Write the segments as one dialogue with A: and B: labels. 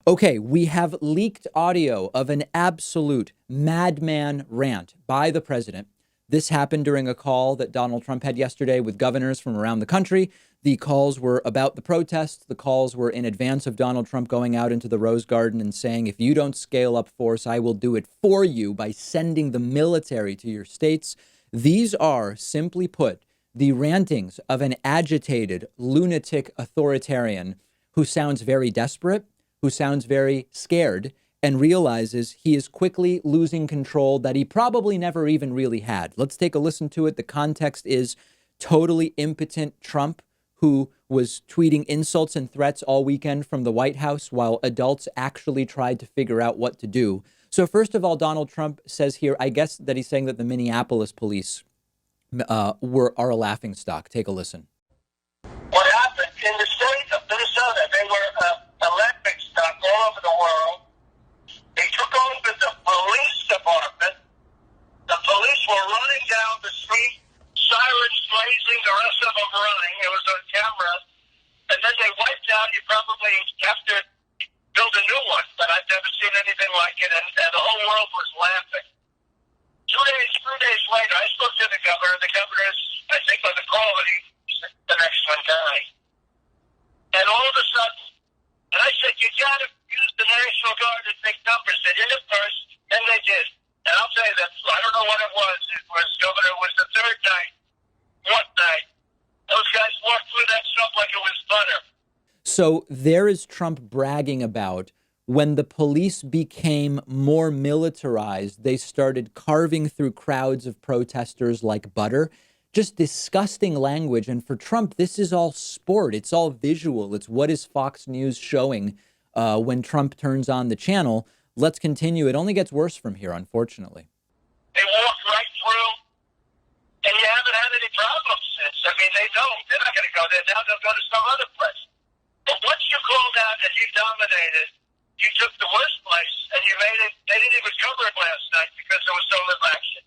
A: Okay, we have leaked audio of an absolute madman rant by the president. This happened during a call that Donald Trump had yesterday with governors from around the country. The calls were about the protests. The calls were in advance of Donald Trump going out into the Rose Garden and saying, if you don't scale up force, I will do it for you by sending the military to your states. These are, simply put, the rantings of an agitated, lunatic authoritarian who sounds very desperate, who sounds very scared, and realizes he is quickly losing control that he probably never even really had. Let's take a listen to it. The context is totally impotent Trump, who was tweeting insults and threats all weekend from the White House while adults actually tried to figure out what to do. So first of all, Donald Trump says here, I guess that he's saying that the Minneapolis police are a laughingstock. Take a listen.
B: What happened in the state of Minnesota, they were a laughingstock all over the world. They took over the police department. The police were running down the street, sirens blazing, the rest of them running. It was on camera. And then they wiped out. You probably have to build a new one, but I've never seen anything like it. And the whole world was laughing. 2 days later, I spoke to the governor. The governor's, I think, on the call, and he's the next one guy. And all of a sudden, and I said, you got to use the National Guard to take numbers. They did it first, then they did. And I'll tell you that, I don't know what it was. Governor, it was the third night, fourth night. Those guys walked through that stuff like it was butter.
A: So there is Trump bragging about when the police became more militarized, they started carving through crowds of protesters like butter. Just disgusting language. And for Trump, this is all sport. It's all visual. It's what is Fox News showing when Trump turns on the channel. Let's continue. It only gets worse from here, unfortunately.
B: They walked right through, and you haven't had any problems since. I mean, they don't. They're not going to go there now. They'll go to some other place. But once you called out and you dominated, you took the worst place, and you made it. They didn't even cover it last night because there was so little action.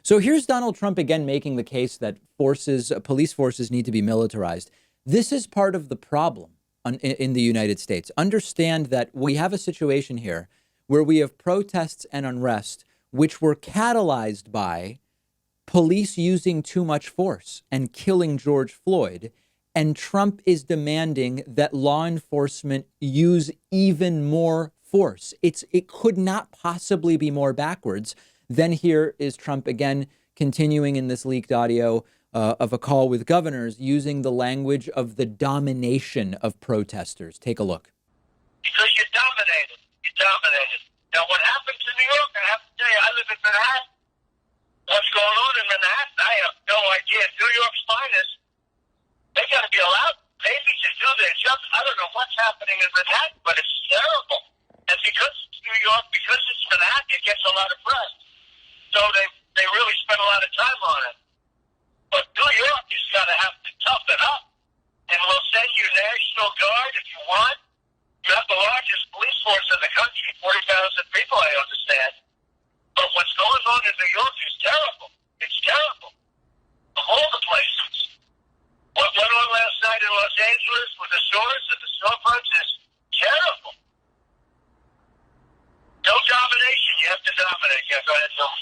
A: So here's Donald Trump again making the case that police forces need to be militarized. This is part of the problem in the United States. Understand that we have a situation here where we have protests and unrest, which were catalyzed by police using too much force and killing George Floyd. And Trump is demanding that law enforcement use even more force. It could not possibly be more backwards. Then here is Trump again continuing in this leaked audio of a call with governors using the language of the domination of protesters. Take a look.
B: Because you dominated. You dominated. Now, what happened to New York, I have to tell you, I live in Manhattan. What's going on in Manhattan, I have no idea. New York's finest, they got to be allowed maybe to do their job. I don't know what's happening in Manhattan, but it's terrible. And because it's New York, because it's Manhattan, it gets a lot of press. So they really spend a lot of time on it. But New York is going to have to toughen up. And we'll send you National Guard if you want. You have the largest police force in the country, 40,000 people, I understand. But what's going on in New York is terrible. It's terrible. Of all the places. What went on last night in Los Angeles with the stores and the storefronts is terrible. No domination. You have to dominate. Yeah, go ahead, Phil.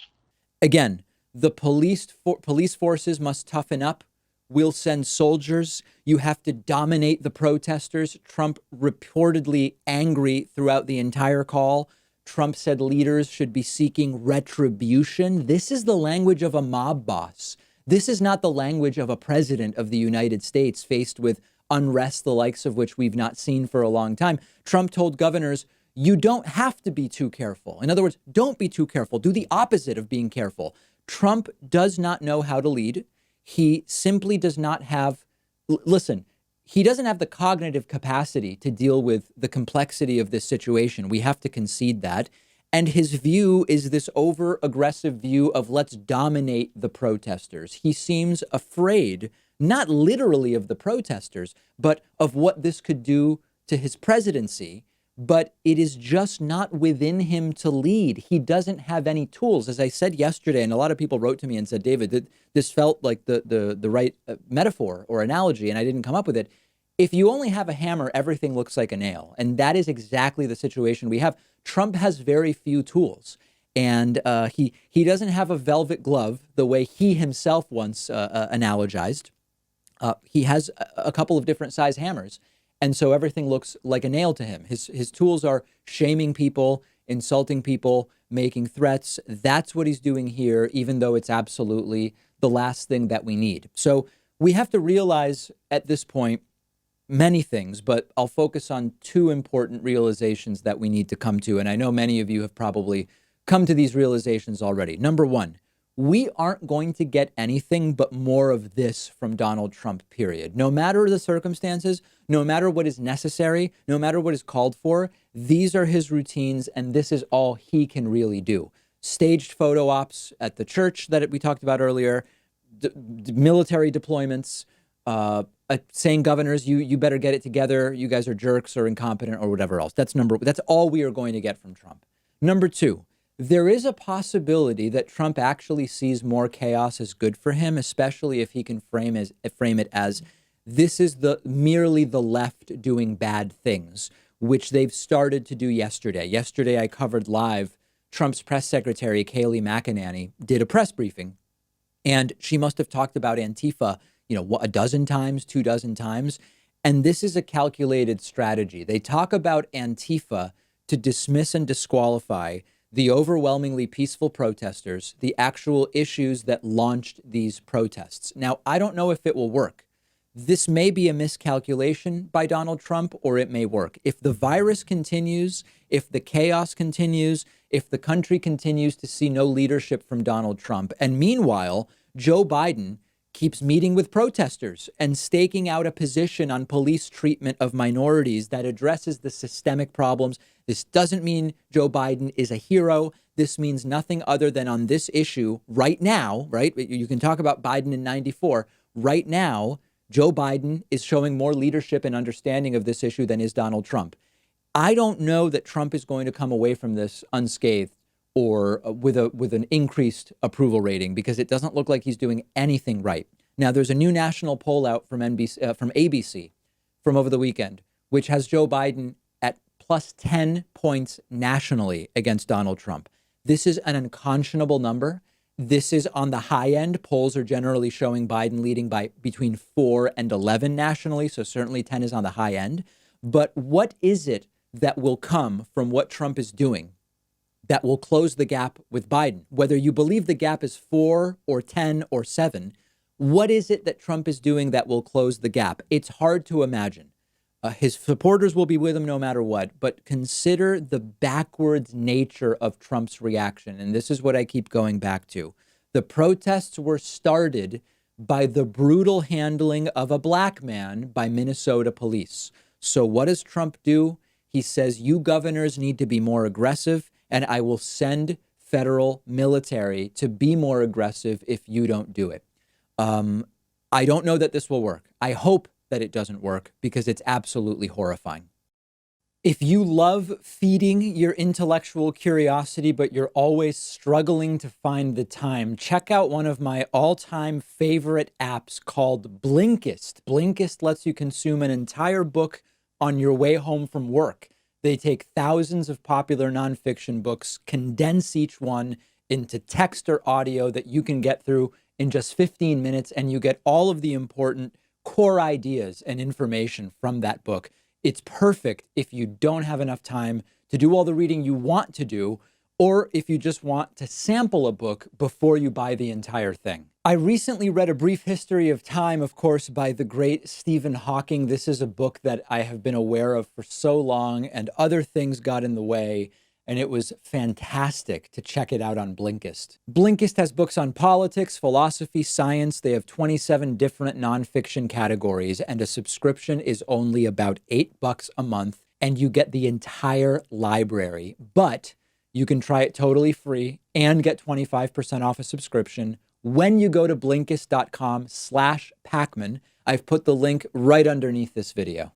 A: Again, the police forces must toughen up. We'll send soldiers. You have to dominate the protesters. Trump reportedly angry throughout the entire call. Trump said leaders should be seeking retribution. This is the language of a mob boss. This is not the language of a president of the United States faced with unrest, the likes of which we've not seen for a long time. Trump told governors, you don't have to be too careful. In other words, don't be too careful. Do the opposite of being careful. Trump does not know how to lead. He simply does not have, listen, he doesn't have the cognitive capacity to deal with the complexity of this situation. We have to concede that. And his view is this over-aggressive view of let's dominate the protesters. He seems afraid, not literally of the protesters, but of what this could do to his presidency. But it is just not within him to lead. He doesn't have any tools. As I said yesterday, and a lot of people wrote to me and said, David, this felt like the right metaphor or analogy, and I didn't come up with it. If you only have a hammer, everything looks like a nail. And that is exactly the situation we have. Trump has very few tools. And he doesn't have a velvet glove the way he himself once analogized. He has a couple of different size hammers. And so everything looks like a nail to him. His tools are shaming people, insulting people, making threats. That's what he's doing here, even though it's absolutely the last thing that we need. So we have to realize at this point many things, but I'll focus on two important realizations that we need to come to. And I know many of you have probably come to these realizations already. Number one, we aren't going to get anything but more of this from Donald Trump, period. No matter the circumstances, no matter what is necessary, no matter what is called for, these are his routines, and this is all he can really do. Staged photo ops at the church that we talked about earlier, military deployments, saying governors, you better get it together. You guys are jerks or incompetent or whatever else. That's all we are going to get from Trump. Number two, there is a possibility that Trump actually sees more chaos as good for him, especially if he can frame it as this is merely the left doing bad things, which they've started to do yesterday. Yesterday, I covered live Trump's press secretary, Kayleigh McEnany, did a press briefing, and she must have talked about Antifa, a dozen times, 24 times. And this is a calculated strategy. They talk about Antifa to dismiss and disqualify the overwhelmingly peaceful protesters, the actual issues that launched these protests. Now, I don't know if it will work. This may be a miscalculation by Donald Trump, or it may work. If the virus continues, if the chaos continues, if the country continues to see no leadership from Donald Trump, and meanwhile, Joe Biden keeps meeting with protesters and staking out a position on police treatment of minorities that addresses the systemic problems. This doesn't mean Joe Biden is a hero. This means nothing other than on this issue right now, right? You can talk about Biden in 94. Right now, Joe Biden is showing more leadership and understanding of this issue than is Donald Trump. I don't know that Trump is going to come away from this unscathed or with an increased approval rating, because it doesn't look like he's doing anything right. Now, there's a new national poll out from ABC from over the weekend, which has Joe Biden at plus 10 points nationally against Donald Trump. This is an unconscionable number. This is on the high end. Polls are generally showing Biden leading by between 4 and 11 nationally, so certainly 10 is on the high end. But what is it that will come from what Trump is doing that will close the gap with Biden? Whether you believe the gap is 4 or 10 or 7, what is it that Trump is doing that will close the gap? It's hard to imagine. His supporters will be with him no matter what, but consider the backwards nature of Trump's reaction. And this is what I keep going back to. The protests were started by the brutal handling of a black man by Minnesota police. So what does Trump do? He says, you governors need to be more aggressive, and I will send federal military to be more aggressive if you don't do it. I don't know that this will work. I hope that it doesn't work, because it's absolutely horrifying. If you love feeding your intellectual curiosity, but you're always struggling to find the time, check out one of my all-time favorite apps called Blinkist. Blinkist lets you consume an entire book on your way home from work. They take thousands of popular nonfiction books, condense each one into text or audio that you can get through in just 15 minutes, and you get all of the important core ideas and information from that book. It's perfect if you don't have enough time to do all the reading you want to do, or if you just want to sample a book before you buy the entire thing. I recently read A Brief History of Time, of course, by the great Stephen Hawking. This is a book that I have been aware of for so long, and other things got in the way, and it was fantastic to check it out on Blinkist. Blinkist has books on politics, philosophy, science. They have 27 different nonfiction categories, and a subscription is only about $8 a month, and you get the entire library. But you can try it totally free and get 25% off a subscription when you go to Blinkist.com/Pakman. I've put the link right underneath this video.